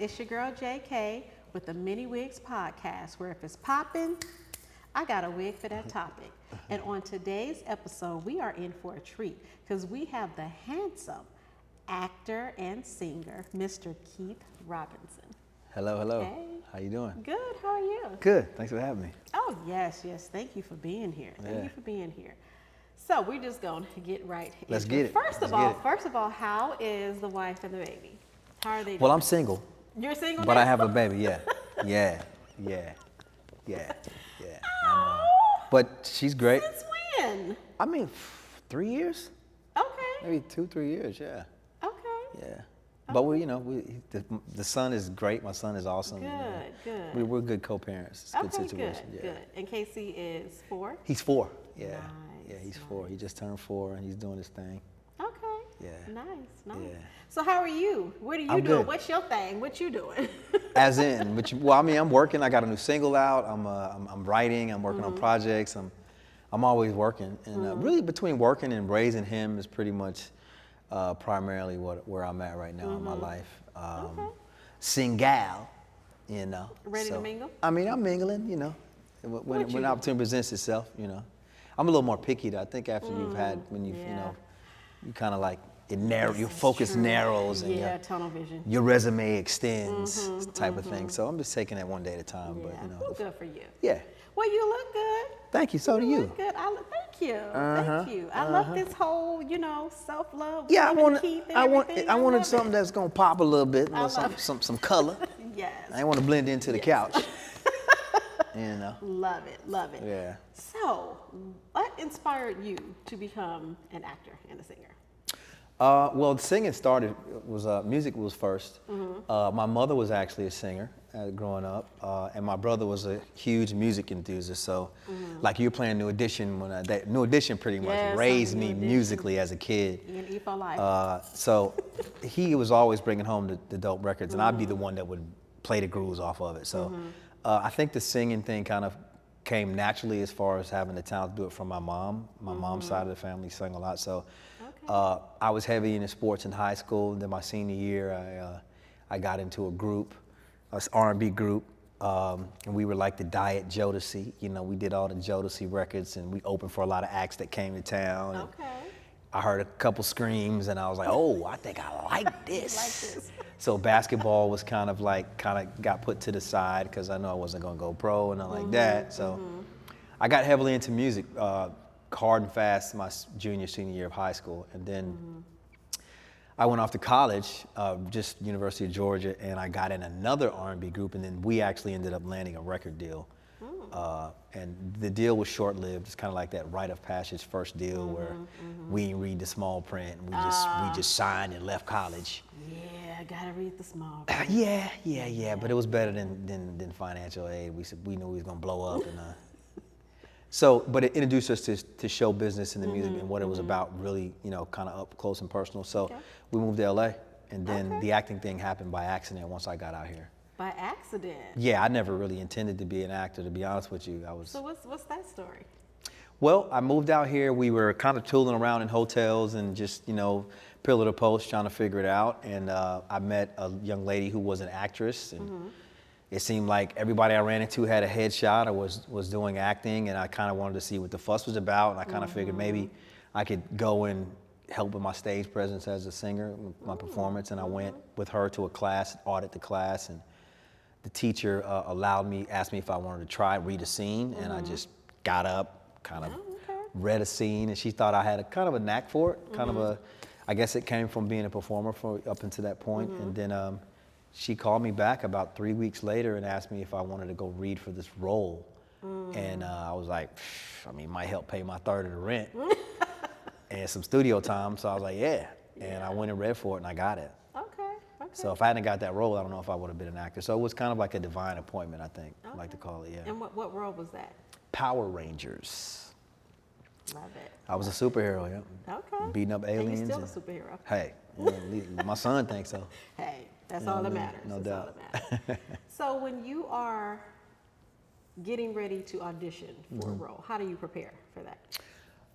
It's your girl JK with the Mini Wigs Podcast, where if it's popping, I got a wig for that topic. And on today's episode, we are in for a treat because we have the handsome actor and singer, Mr. Keith Robinson. Hello, hello. Hey. How you doing? Good. How are you? Good. Thanks for having me. Oh, yes. Thank you for being here. Thank you for being here. So we're just going to get right Let's into get it. First of all, how is the wife and the baby? How are they doing? Well, I'm single. You're single But now? I have a baby, yeah. Oh, But she's great. since when? I mean, 3 years? Okay. Maybe 2-3 years, yeah. Okay. Yeah. But the son is great. My son is awesome. Good. We're good co-parents. It's a good situation. Good. And Casey is 4? He's 4. Yeah. Nice, Yeah, he's 4. He just turned 4 and he's doing his thing. Okay. Yeah. Nice. Yeah. So how are you? What are you I'm doing? good. What's your thing? What you doing? As in, I'm working. I got a new single out. I'm writing. I'm working on projects. I'm always working, and really between working and raising him is pretty much primarily where I'm at right now in my life. Single, you know. Ready to mingle? I mean, I'm mingling, you know, when an opportunity presents itself, you know. I'm a little more picky though. I think after you've had, you know, you kind of like. Your focus narrows and tunnel vision. your resume extends, type of thing. So I'm just taking it one day at a time. Yeah. But you know, Well, good for you. yeah. Well, you look good. Thank you. So do you. Look good. Thank you. Thank you. I love this whole, self-love. Yeah, I wanted wanted something that's gonna pop a little bit, some color. Yes. I didn't want to blend into the couch. You know. Love it. Yeah. So, what inspired you to become an actor and a singer? Well, singing started music was first. My mother was actually a singer growing up, and my brother was a huge music enthusiast. So, like you were playing New Edition New Edition pretty much raised me musically as a kid. In E for Life. So he was always bringing home the dope records, and I'd be the one that would play the grooves off of it. So I think the singing thing kind of came naturally as far as having the talent to do it from my mom. My mom's side of the family sang a lot, so. I was heavy into sports in high school. Then my senior year, I got into a group, an R&B group, and we were like the Diet Jodeci. You know, we did all the Jodeci records, and we opened for a lot of acts that came to town. Okay. I heard a couple screams, and I was like, oh, I think I like this. Like this. So basketball was kind of got put to the side because I know I wasn't going to go pro and nothing like that. So I got heavily into music. Hard and fast my senior year of high school, and then I went off to college, just University of Georgia, and I got in another R&B group, and then we actually ended up landing a record deal. And the deal was short-lived. It's kind of like that rite of passage first deal where we didn't read the small print, and we just signed and left college. Yeah, gotta read the small print. Yeah. But it was better than financial aid. We knew we was gonna blow up and. But it introduced us to show business and the music and what it was about, really, kind of up close and personal. So we moved to LA, and then the acting thing happened by accident once I got out here. By accident? Yeah, I never really intended to be an actor, to be honest with you. So what's that story? Well, I moved out here. We were kind of tooling around in hotels and just, pillar to post, trying to figure it out. And I met a young lady who was an actress, and it seemed like everybody I ran into had a headshot or was doing acting, and I kind of wanted to see what the fuss was about, and I kind of figured maybe I could go and help with my stage presence as a singer, my performance, and I went with her to a class, audit the class, and the teacher asked me if I wanted to read a scene, and I just got up, kind of read a scene, and she thought I had a kind of a knack for it, I guess it came from being a performer up until that point, and then she called me back about 3 weeks later and asked me if I wanted to go read for this role. And I was like, might help pay my third of the rent and some studio time. So I was like, yeah. And I went and read for it and I got it. Okay. So if I hadn't got that role, I don't know if I would have been an actor. So it was kind of like a divine appointment, I think, I like to call it, yeah. And what role was that? Power Rangers. Love it. I was a superhero, yeah. Okay. Beating up aliens. And you're still a superhero. Hey, my son thinks so. Hey. That's all that matters. No doubt. So when you are getting ready to audition for a role, how do you prepare for that?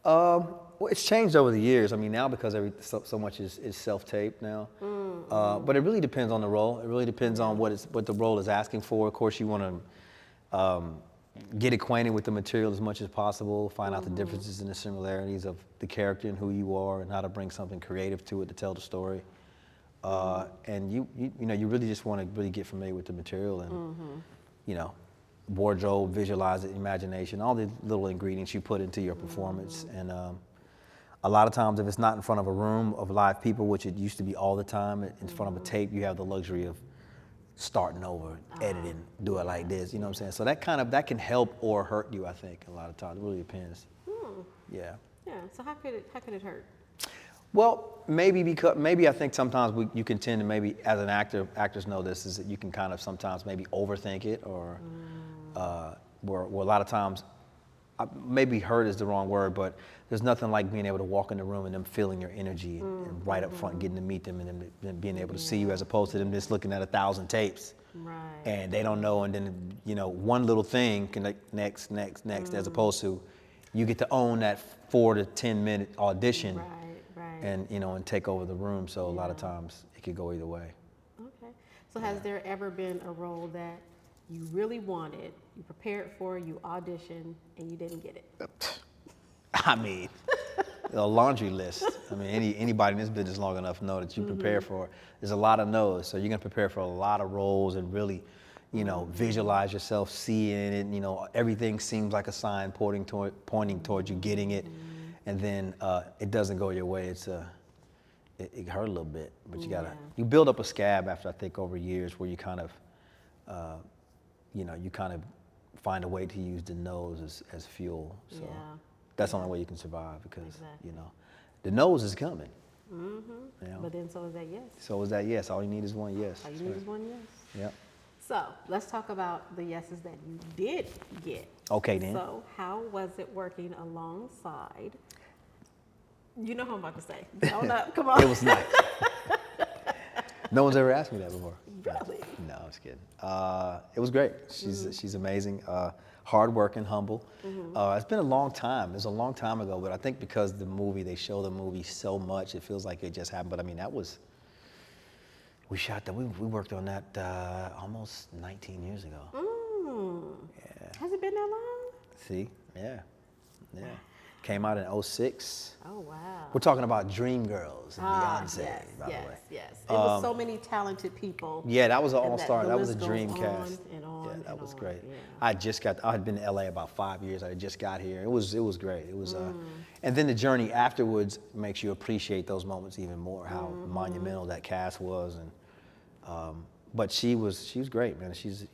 Well, it's changed over the years. I mean, now because so much is self-taped now. But it really depends on the role. It really depends on what the role is asking for. Of course, you want to get acquainted with the material as much as possible, find out the differences and the similarities of the character and who you are, and how to bring something creative to it to tell the story. And you really just want to really get familiar with the material and, wardrobe, visualize it, imagination, all the little ingredients you put into your performance. And a lot of times, if it's not in front of a room of live people, which it used to be all the time, in front of a tape, you have the luxury of starting over, editing, do it like this, you know what I'm saying? So that can help or hurt you, I think, a lot of times. It really depends. Yeah. Yeah. So how could it hurt? Well, maybe I think sometimes you can tend to maybe, as an actor, actors know this, is that you can kind of sometimes maybe overthink it, or where a lot of times, maybe hurt is the wrong word, but there's nothing like being able to walk in the room and them feeling your energy and right up front getting to meet them and them being able to see you, as opposed to them just looking at 1,000 tapes. Right. And they don't know, and then one little thing can next, as opposed to you get to own that 4 to 10 minute audition. Right. And take over the room. So a lot of times it could go either way. Okay. So has there ever been a role that you really wanted, you prepared for, you auditioned, and you didn't get it? I mean, a laundry list. I mean, anybody in this business long enough know that you prepare for. There's a lot of no's. So you're gonna prepare for a lot of roles and really, visualize yourself seeing it. Everything seems like a sign pointing towards you getting it. And then it doesn't go your way. It hurt a little bit, but you build up a scab after, I think, over years, where you kind of, you kind of find a way to use the nose as fuel. So that's the only way you can survive, because the nose is coming. But then so is that yes. So is that yes. All you need is one yes. All you need is one yes. Yep. So let's talk about the yeses that you did get. Okay then. So how was it working alongside? You know what I'm about to say. Hold up, come on. It was nice. No one's ever asked me that before. Really? No, I'm just kidding. It was great. She's amazing, hardworking, humble. It's been a long time. It was a long time ago, but I think because they show the movie so much, it feels like it just happened. But I mean, we shot that. We worked on that almost 19 years ago. Yeah. Has it been that long? See? Yeah. Came out in 2006. Oh, wow. We're talking about Dreamgirls and Beyonce, yes, by the way. Yes. It was so many talented people. Yeah, that was an and all-star. That was a list dream goes cast. on and on Yeah, that and was on. great. Yeah. I had been to LA about 5 years. I had just got here. It was great. It was, and then the journey afterwards makes you appreciate those moments even more. How monumental that cast was, and but she was great, man. She's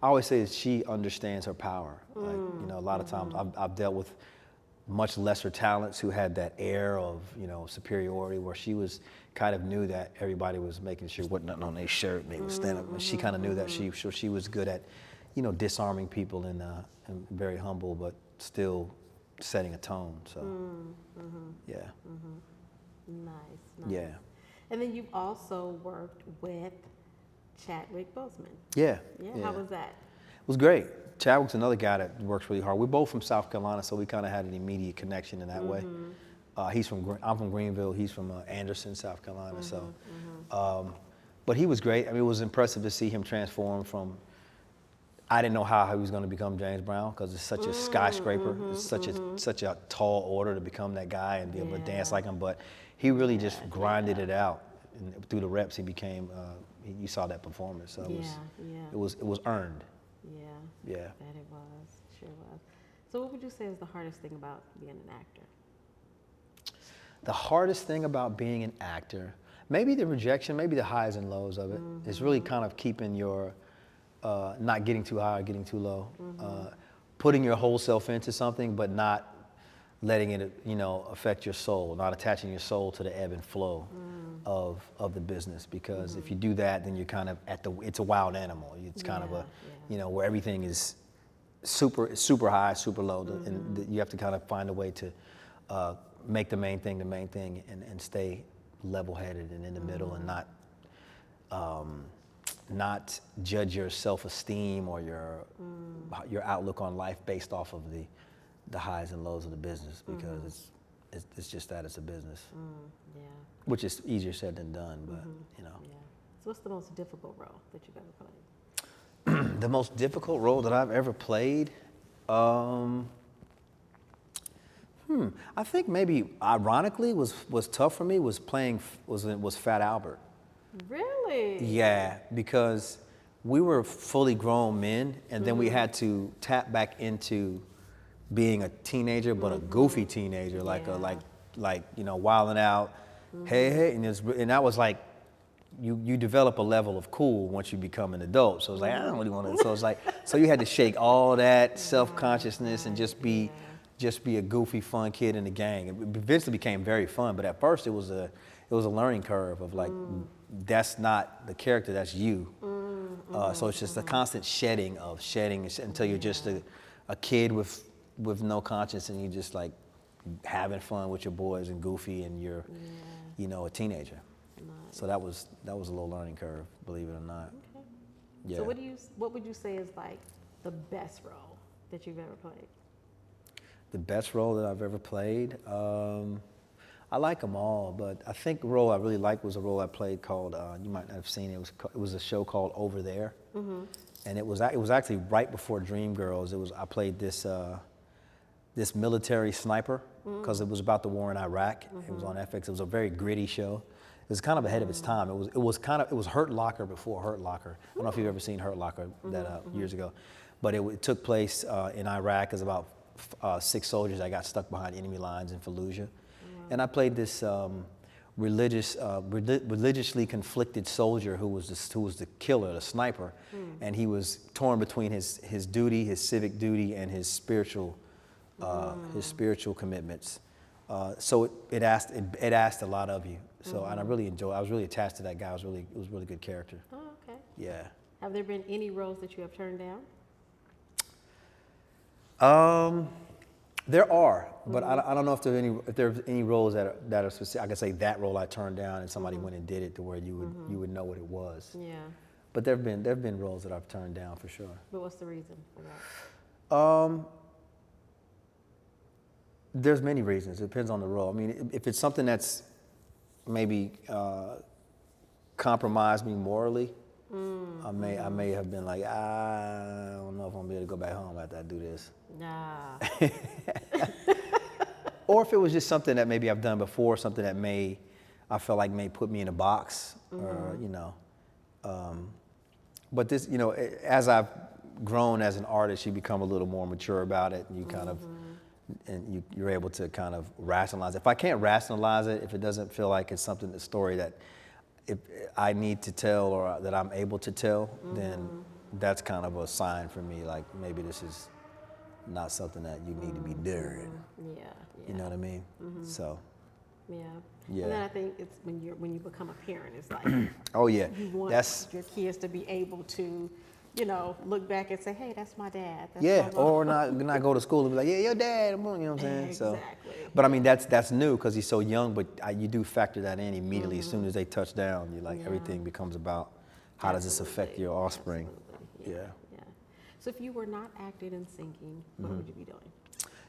I always say that she understands her power. Like a lot of times I've dealt with much lesser talents who had that air of superiority, where she was kind of knew that everybody was making sure wasn't nothing on their shirt and they would stand up, and she kind of knew that she was good at disarming people and very humble, but still setting a tone. So yeah. Nice. Yeah. And then you've also worked with Chadwick Boseman. Yeah. How was that? It was great. Chadwick's another guy that works really hard. We're both from South Carolina, so we kind of had an immediate connection in that way. I'm from Greenville. He's from Anderson, South Carolina. But he was great. I mean, it was impressive to see him transform from. I didn't know how he was going to become James Brown, because it's such a skyscraper. It's such a tall order to become that guy and be able to dance like him. But he really just grinded it out, and through the reps, he became. You saw that performance, so it was earned. Yeah. That it was. Sure was. So what would you say is the hardest thing about being an actor? The hardest thing about being an actor, maybe the rejection, maybe the highs and lows of it. It's really kind of keeping your, not getting too high or getting too low. Putting your whole self into something, but not letting it, affect your soul, not attaching your soul to the ebb and flow of the business. Because if you do that, then you're kind of it's a wild animal. It's kind of where everything is super high, super low, and you have to kind of find a way to make the main thing and stay level-headed and in the middle, and not judge your self-esteem or your outlook on life based off of the highs and lows of the business because it's just that it's a business, Yeah. which is easier said than done. But you know, Yeah. So what's the most difficult role that you've ever played? the most difficult role that I've ever played. I think maybe ironically was tough for me was Fat Albert. Really? Yeah, because we were fully grown men, and then we had to tap back into being a teenager, but a goofy teenager, like Yeah. like you know, wilding out, hey, and that was like. You develop a level of cool once you become an adult. So it's like I don't really want to. So it's like so you had to shake all that self-consciousness and just be a goofy, fun kid in the gang. It eventually became very fun, but at first it was a learning curve of like that's not the character, that's you. So it's just a constant shedding until you're just a kid with no conscience and you just like having fun with your boys and goofy and you're you know a teenager. So that was a little learning curve, believe it or not. Okay. Yeah. So what would you say is like the best role that you've ever played? The best role that I've ever played, I like them all, but I think the role I really liked was a role I played called, you might not have seen it, it was a show called Over There. And it was actually right before Dreamgirls. I played this military sniper because it was about the war in Iraq. It was on FX. It was a very gritty show. It was kind of ahead of its time. It was Hurt Locker before Hurt Locker. I don't know if you've ever seen Hurt Locker years ago, but it took place in Iraq. It was about 6 soldiers that got stuck behind enemy lines in Fallujah, and I played this religiously conflicted soldier who was the killer, the sniper, and he was torn between his civic duty, and his spiritual commitments. So it asked a lot of you. So and I really enjoyed. I was really attached to that guy. It was a really good character. Oh, okay. Yeah. Have there been any roles that you have turned down? There are, but I don't know if there's any roles that are specific. I can say that role I turned down, and somebody went and did it to where you would know what it was. Yeah. But there've been roles that I've turned down for sure. But what's the reason for that? There's many reasons. It depends on the role. I mean, if it's something that's maybe compromised me morally, I may have been like, I don't know if I'm gonna be able to go back home after I do this. Nah. Or if it was just something that maybe I've done before, something that I felt like may put me in a box, or you know. But this, you know, as I've grown as an artist, you become a little more mature about it, and you kind of. And you're able to kind of rationalize it. If I can't rationalize it, if it doesn't feel like it's something, a story that if I need to tell or that I'm able to tell, then that's kind of a sign for me, like maybe this is not something that you need to be doing. Yeah. You know what I mean? So. Yeah. Yeah. And then I think it's when you become a parent, it's like Oh yeah. you want your kids to be able to, you know, look back and say, hey, that's my dad. That's Yeah, my mom. or not go to school and be like, yeah, your dad, you know what I'm saying? Exactly. So, but I mean, that's new because he's so young, but you do factor that in immediately. As soon as they touch down, you're like, everything becomes about how does this affect your offspring? Absolutely. Yeah. So if you were not acting and singing, what would you be doing?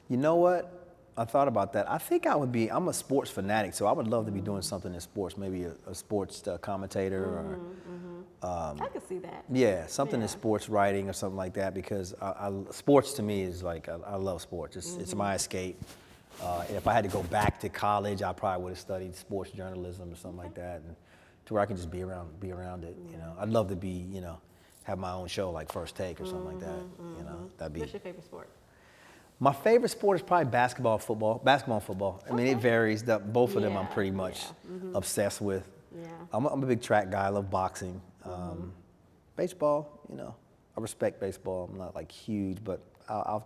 You know what? I thought about that. I think I'm a sports fanatic, so I would love to be doing something in sports, maybe a sports commentator or I could see that. yeah, something in Yeah. sports writing or something like that, because sports to me is like, I love sports. It's my escape. If I had to go back to college, I probably would have studied sports journalism or something like that, and to where I can just be around it. You know, I'd love to be, you know, have my own show like First Take or something like that. You know, that'd be. What's your favorite sport? My favorite sport is probably basketball and football. I mean, it varies. Both of them I'm Yeah, pretty much obsessed with. Yeah. I'm a big track guy. I love boxing. Baseball, you know, I respect baseball. I'm not like huge, but I'll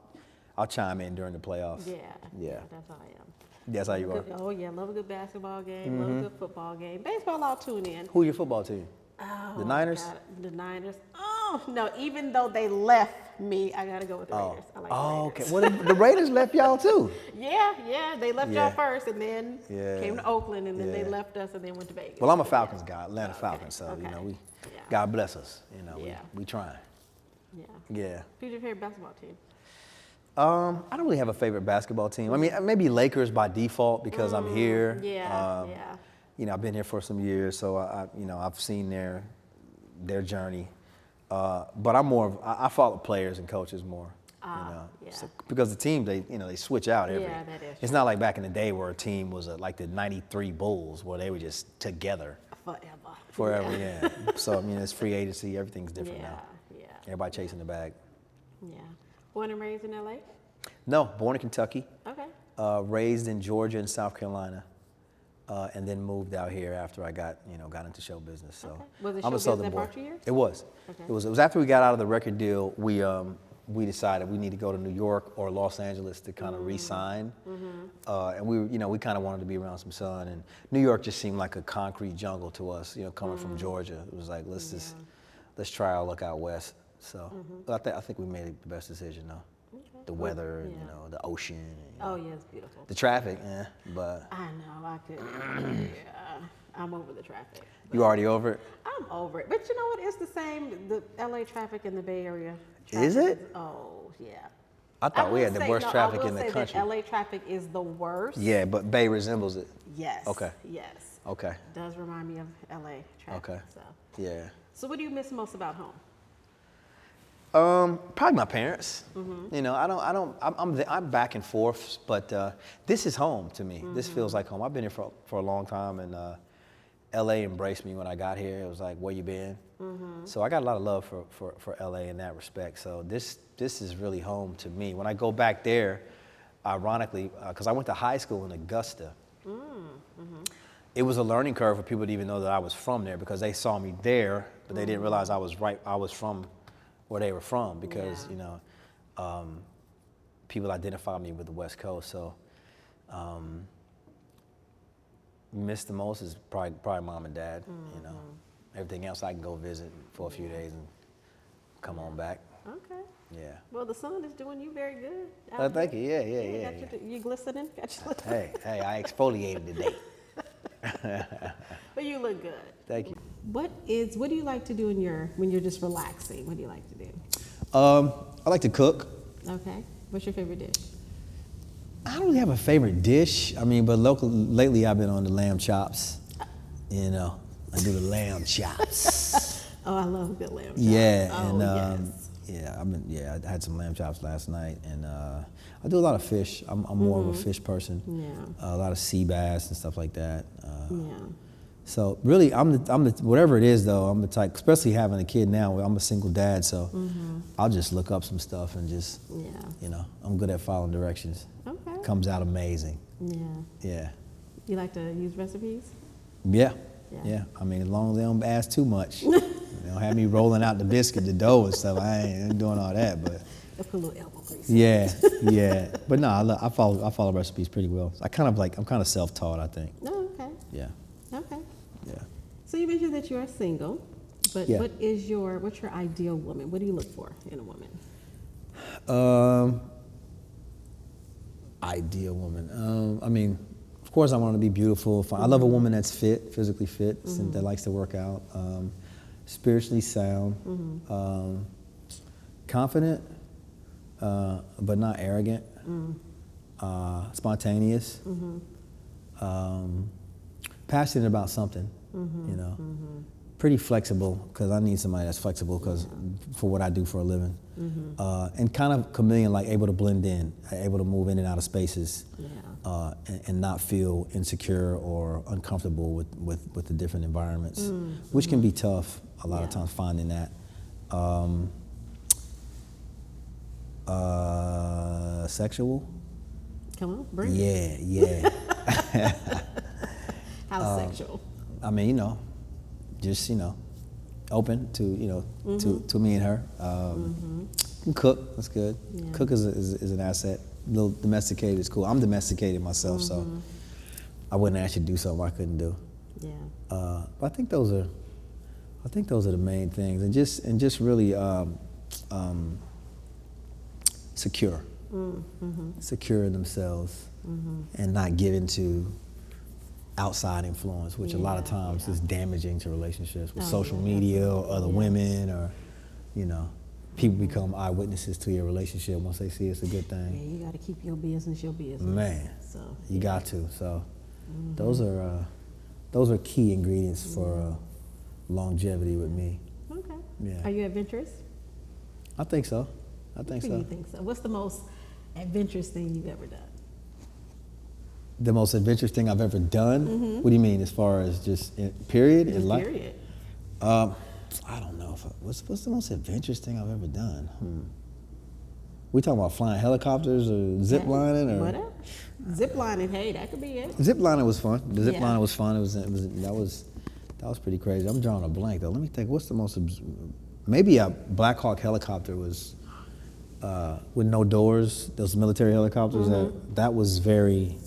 chime in during the playoffs. Yeah. That's how I am. That's how you are. Oh yeah, love a good basketball game, love a good football game. Baseball, I'll tune in. Who's your football team? Oh, The Niners? God, the Niners. Oh no, even though they left me, I gotta go with the Raiders. I like the Okay. Raiders. Well, the Raiders left y'all too. Yeah, they left Yeah. y'all first, and then Yeah. came to Oakland, and then they Yeah. left us, and then went to Vegas. Well, I'm a Falcons guy, Atlanta Falcons. So Okay. you know, Yeah. God bless us. You know, Yeah. we trying. Yeah. Yeah. Who's your favorite basketball team? I don't really have a favorite basketball team. I mean, maybe Lakers by default because I'm here. Yeah, You know, I've been here for some years, so I've seen their journey. But I'm more of, I follow players and coaches more. yeah. So, because the team, they switch out every. Yeah, that is It's not like back in the day where a team was like the '93 Bulls, where they were just together forever. Yeah. So I mean, it's free agency. Everything's different now. Yeah. Everybody chasing the bag. Yeah. Born and raised in LA? No, born in Kentucky. Okay. Raised in Georgia and South Carolina, and then moved out here after I got into show business. So Okay. Was it I'm show a Southern business that boy. brought you here? It was. Okay. It was after we got out of the record deal. We decided we need to go to New York or Los Angeles to kind of re-sign, and we kind of wanted to be around some sun. And New York just seemed like a concrete jungle to us. Coming from Georgia, it was like let's try our luck out west. So I think we made the best decision though. Okay. The weather, Yeah. the ocean. Oh, yeah, it's beautiful. The traffic, but I know, I couldn't. Yeah, I'm over the traffic. you already over it? I'm over it. But you know what? It's the same, the LA traffic in the Bay Area. Is Traffic it? Oh, yeah. I thought we had the worst traffic in the I will say country. that LA traffic is the worst. Yeah, but Bay resembles it. Yes. Okay. Yes. Okay. It does remind me of LA traffic. Okay. So. Yeah. So what do you miss most about home? Probably my parents. I'm back and forth, but this is home to me. This feels like home. I've been here for a long time, and LA embraced me when I got here. It was like, where you been? So I got a lot of love for LA in that respect. So this is really home to me. When I go back there, ironically, because I went to high school in Augusta, it was a learning curve for people to even know that I was from there because they saw me there, but they didn't realize I was from where they were from because people identify me with the West Coast. So miss the most is probably mom and dad. Everything else I can go visit for a few days and come on back. Okay. Yeah. Well, the sun is doing you very good. Well, thank you. Yeah. You glistening? Got you Hey, I exfoliated today. But you look good. Thank you. What do you like to do when you're just relaxing? What do you like to do? I like to cook. Okay. What's your favorite dish? I don't really have a favorite dish. I mean, but lately I've been on the lamb chops. I do the lamb chops. Oh, I love good lamb chops. Yeah, oh, and yes. I had some lamb chops last night, and I do a lot of fish. I'm more of a fish person. Yeah. A lot of sea bass and stuff like that. Yeah. So really, I'm the whatever it is though. I'm the type, especially having a kid now. I'm a single dad, so I'll just look up some stuff and just I'm good at following directions. Okay. Comes out amazing. Yeah. Yeah. You like to use recipes? Yeah. Yeah. Yeah. I mean, as long as they don't ask too much. They don't have me rolling out the dough and stuff. I ain't doing all that, but. They'll put a little elbow grease. Yeah. But no, I follow recipes pretty well. I'm kind of self-taught, I think. Oh, okay. Yeah. Okay. Yeah. So you mentioned that you are single, but Yeah. what's your ideal woman? What do you look for in a woman? Ideal woman. I mean, of course, I want to be beautiful. I love a woman that's fit, physically fit, that likes to work out, spiritually sound, confident, but not arrogant, spontaneous, passionate about something, pretty flexible, because I need somebody that's flexible for what I do for a living. And kind of chameleon, like able to blend in, able to move in and out of spaces, and not feel insecure or uncomfortable with the different environments, which can be tough a lot of times finding that. Sexual? Come on, bring it. Yeah. How sexual? I mean, just open to to me and her. Can cook, that's good. Yeah. Cook is an asset. A little domesticated is cool. I'm domesticated myself, so I wouldn't ask you to do something I couldn't do. Yeah. But I think those are the main things, and just really secure, secure in themselves, and not give into outside influence, which a lot of times is damaging to relationships with social media or other women, or people become eyewitnesses to your relationship once they see it's a good Yeah, thing. you got to keep your business your business. Man, So you got to. So those are key ingredients for longevity with me. okay. Yeah. Are you adventurous? I think so. I think Do so. you think so? What's the most adventurous thing you've ever done? The most adventurous thing I've ever done? What do you mean, as far as just period in life? Period. I don't know. What's the most adventurous thing I've ever done? We talking about flying helicopters or zip lining or whatever. Zip lining, hey, that could be it. zip lining was fun. The zip Yeah. lining was fun. That was pretty crazy. I'm drawing a blank though. Let me think. What's the most? Maybe a Black Hawk helicopter was with no doors. Those military helicopters. That was very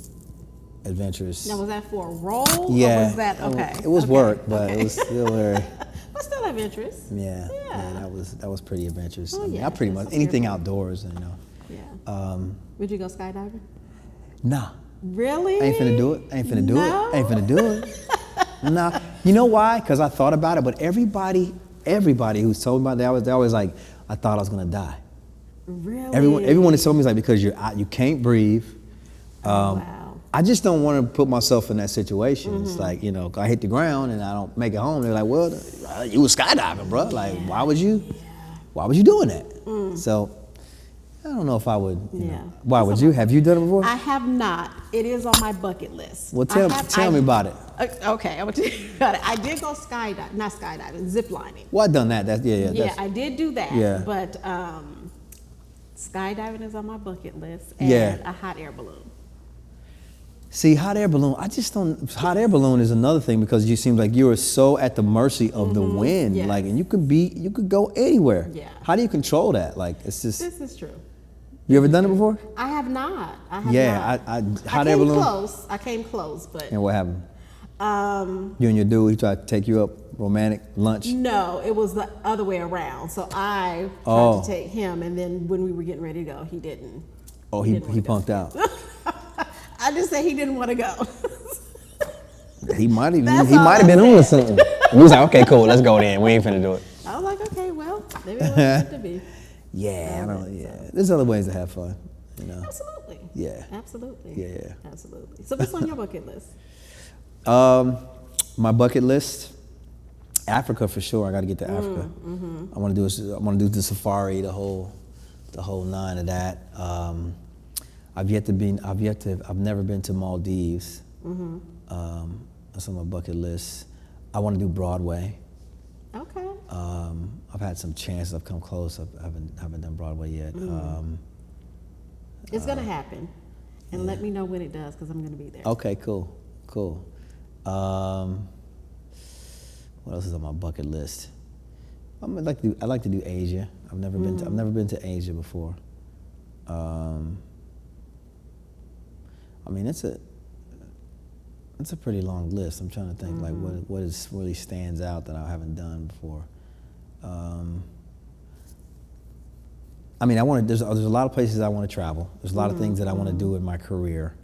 adventurous. Now, was that for a role? Yeah, Or was that okay? It was okay, work, but okay. it was still very. But still adventurous. Yeah, Yeah. that was pretty adventurous. Oh, I mean, yeah, I pretty that's much a anything fair point. outdoors, you know. Yeah. Would you go skydiving? Nah, Really? I ain't finna do it. I ain't finna do No? it. I ain't finna do it. Nah, you know why? Because I thought about it, but everybody who's told me about that, they're always like, I thought I was gonna die. Really? Everyone has told me is like, because you're out, you can't breathe. Wow. I just don't want to put myself in that situation. It's like, you know, I hit the ground and I don't make it home. They're like, well, you was skydiving, bro. Like, why was you doing that? So, I don't know if I would. You Yeah. know. Why would you? Have you done it before? I have not. It is on my bucket list. Well, tell me about it. Okay, I'm gonna tell you about it. I did go skydiving, not skydiving, zip lining. Well, I've done that. Yeah, That's, I did do that. Yeah. But skydiving is on my bucket list, and Yeah. a hot air balloon. See, hot air balloon. I just don't. Hot air balloon is another thing because you seem like you are so at the mercy of the wind. Yes. Like, and you could go anywhere. Yeah. How do you control that? Like, it's just. This is true. You ever done it before? I have not. I have Yeah, not. hot air balloon. Close. I came close, but And what happened? um, You and your dude, he tried to take you up romantic lunch. no, it was the other way around. So I tried Oh. to take him, and then when we were getting ready to go, he didn't. Oh, He he didn't wanna punked out. I just said he didn't want to go. He might have. That's He all might have I been on to said. something. We was like, okay, cool, let's go then. We ain't finna do it. I was like, okay, well, maybe it wasn't meant to be. Yeah, I don't. Yeah, there's other ways to have fun. You know. Absolutely. Yeah. Absolutely. Yeah. Absolutely. So what's on your bucket list? My bucket list, Africa for sure. I got to get to Africa. I want to do the safari, the whole nine of that. I've never been to Maldives. That's on my bucket list. I want to do Broadway. Okay. I've had some chances. I've come close. I haven't done Broadway yet. It's gonna happen, and let me know when it does, because I'm gonna be there. Okay, cool. What else is on my bucket list? I'd like to do Asia. I've never been to Asia before. I mean, it's a pretty long list. I'm trying to think like what really stands out that I haven't done before. I mean, there's a lot of places I want to travel. There's a lot of things that I want to do in my career.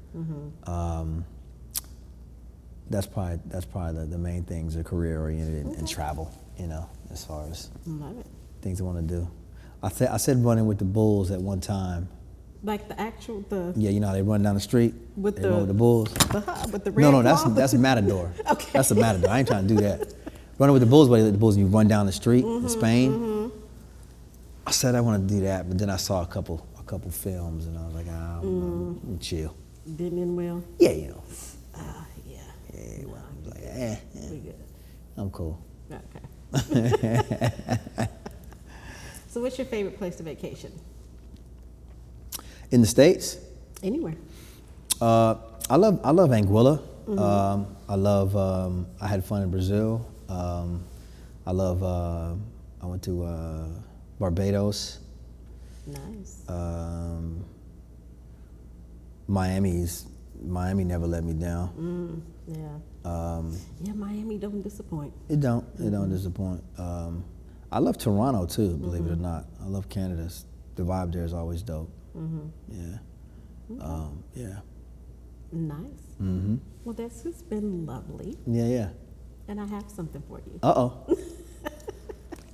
That's probably the main things are career oriented and travel. You know, as far as Love it. things I want to do. I said running with the bulls at one time. Like the actual Yeah, you know how they run down the street With they the- run with the bulls. with the red. No, cloth? that's Matador. Okay. That's a Matador. I ain't trying to do that. Running with the bulls, but the bulls, you run down the street in Spain. I said I want to do that, but then I saw a couple films, and I was like, I'm chill. Didn't end well. Yeah, you know. Yeah. Yeah, well, I was like, We good. I'm cool. Okay. So what's your favorite place to vacation? In the States, Anywhere. I love Anguilla. I had fun in Brazil. I went to Barbados. Nice. Miami never let me down. Yeah. Yeah, Miami don't disappoint. It don't disappoint. I love Toronto too, believe it or not. I love Canada. The vibe there is always dope. Yeah. Yeah. Nice. Well, this has been lovely, Yeah. and I have something for you.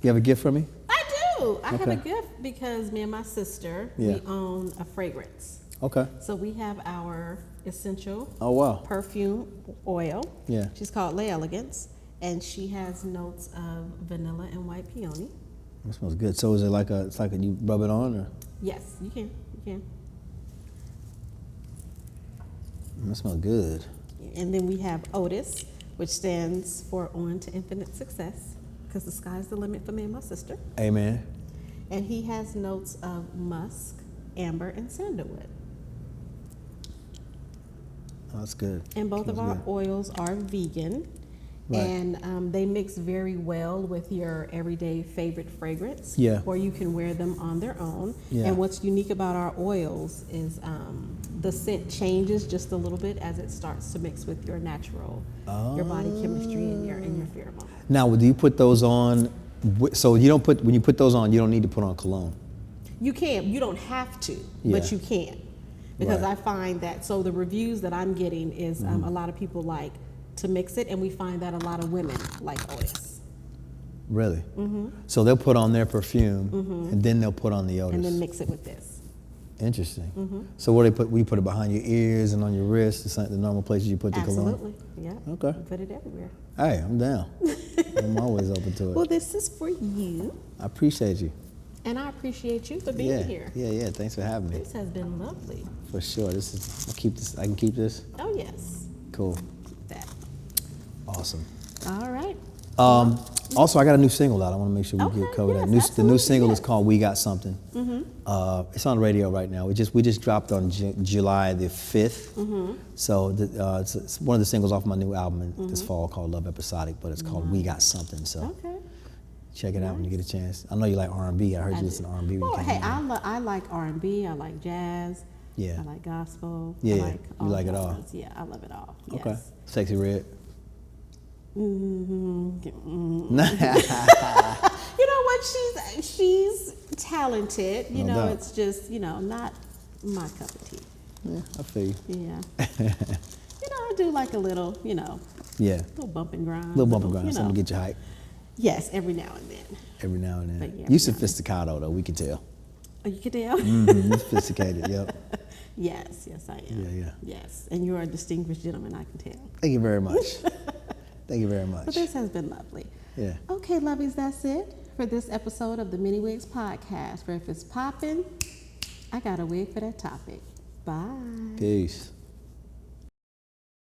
You have a gift for me? I do. do. I have a Okay. gift because me and my sister, Yeah. we own a fragrance. Okay. So we have our essential Oh wow. perfume oil. Yeah. She's called Le Elegance, and she has notes of vanilla and white peony. That smells good. So is it like it's like you rub it on or? Yes, you can. You can. That smells good. And then we have Otis, which stands for On to Infinite Success, because the sky's the limit for me and my sister. Amen. And he has notes of musk, amber, and sandalwood. Oh, that's good. And both of our Smells oils are vegan. Right. And they mix very well with your everyday favorite fragrance. Yeah. Or you can wear them on their own. Yeah. And what's unique about our oils is the scent changes just a little bit as it starts to mix with your natural, your body chemistry and your pheromone. Now, do you put those on? So you don't put when you put those on, you don't need to put on cologne. You can. You don't have to, Yeah. but you can. Because Right. I find that, so the reviews that I'm getting is a lot of people like to mix it, and we find that a lot of women like Otis. Really? So they'll put on their perfume, and then they'll put on the Otis. And then mix it with this. Interesting. So where they put? We put it behind your ears and on your wrists. It's like the normal places you put the cologne. Absolutely. Yeah. Okay. You put it everywhere. Hey, I'm down. I'm always open to it. Well, this is for you, I appreciate you. and I appreciate you for being Yeah, here. yeah. Thanks for having me. This has been lovely. For sure. This is. I'll keep this. I can keep this. Oh, yes. Cool. That. Awesome. All right. Also, I got a new single out. I want to make sure we Okay, get covered that. yes, The new absolutely, single is yes. called "We Got Something." It's on the radio right now. We just dropped on July the 5th. So it's one of the singles off my new album this fall called "Love Episodic," but it's called "We Got Something." So Okay. check it out when you get a chance. I know you like R&B. I heard you listen to R&B. when you Well, came hey, in. I like R&B. I like jazz. Yeah. I like gospel. Yeah, I yeah. like You like it all. genres. Yeah, I love it all. Yes. Okay. Sexy Red. You know what? She's talented. You No know, doubt. it's just not my cup of tea. Yeah, I feel you. Yeah. I do like a little Yeah. little bump and grind. Little bump and grind, something to get you hype Yes, every now and then. every now and then. But yeah, You every now sophisticated though, we can tell. Oh, you can tell. You sophisticated, yep. Yes, I am. Yeah. Yes, and you're a distinguished gentleman, I can tell. Thank you very much. Thank you very much. But this has been lovely. Yeah. Okay, lovies, that's it for this episode of the Mini Wigs Podcast. Where if it's popping, I got a wig for that topic. Bye. Peace.